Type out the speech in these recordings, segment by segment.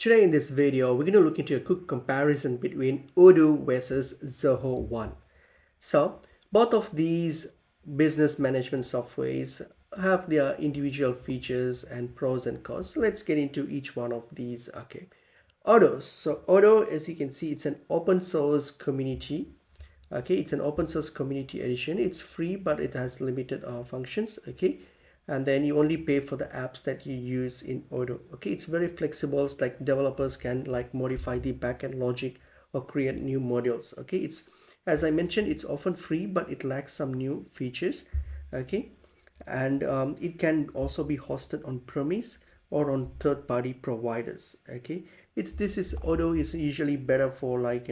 Today in this video, we're going to look into a quick comparison between Odoo versus Zoho One. So both of these business management softwares have their individual features and pros and cons. So let's get into each one of these. Okay. Odoo. So Odoo, as you can see, it's an open source community. Okay, it's an open source community edition. It's free, but it has limited functions. Okay, and then you only pay for the apps that you use in Odoo. Okay, it's very flexible. It's like developers can like modify the backend logic or create new modules. Okay, it's, as I mentioned, it's often free, but it lacks some new features. Okay, and it can also be hosted on premise or on third-party providers. Okay, this is Odoo is usually better for like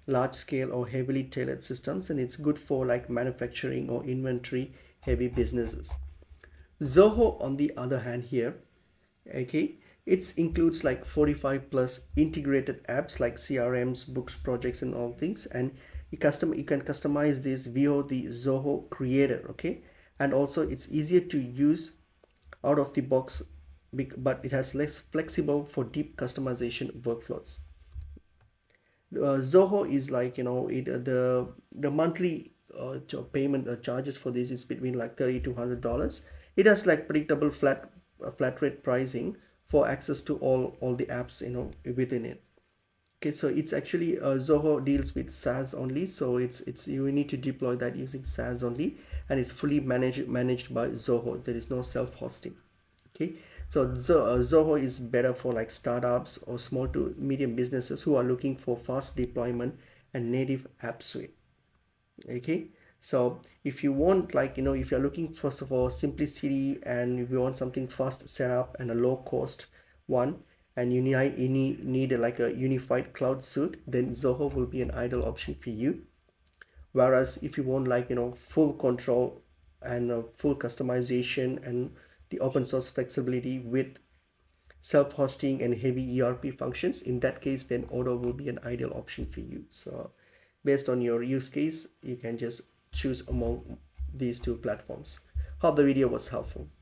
large scale or heavily tailored systems, and it's good for like manufacturing or inventory heavy businesses. Zoho, on the other hand, here, okay, it includes like 45 plus integrated apps like CRMs, books, projects, and all things, and you can customize this via the Zoho creator. Okay, and also it's easier to use out of the box, but it has less flexible for deep customization workflows. Zoho is like the monthly payment charges for this is between like $30 to $100. It has like predictable flat rate pricing for access to all the apps within it. Okay, so it's actually Zoho deals with SaaS only, so it's you need to deploy that using SaaS only, and it's fully managed by Zoho. There is no self-hosting. Okay, so Zoho is better for like startups or small to medium businesses who are looking for fast deployment and native app suite. Okay, so if you want if you're looking first of all simplicity, and if you want something fast setup and a low cost one, and you need like a unified cloud suite, then Zoho will be an ideal option for you. Whereas if you want like full control and full customization and the open source flexibility with self-hosting and heavy ERP functions, in that case then Odoo will be an ideal option for you. So based on your use case, you can just choose among these two platforms. Hope the video was helpful.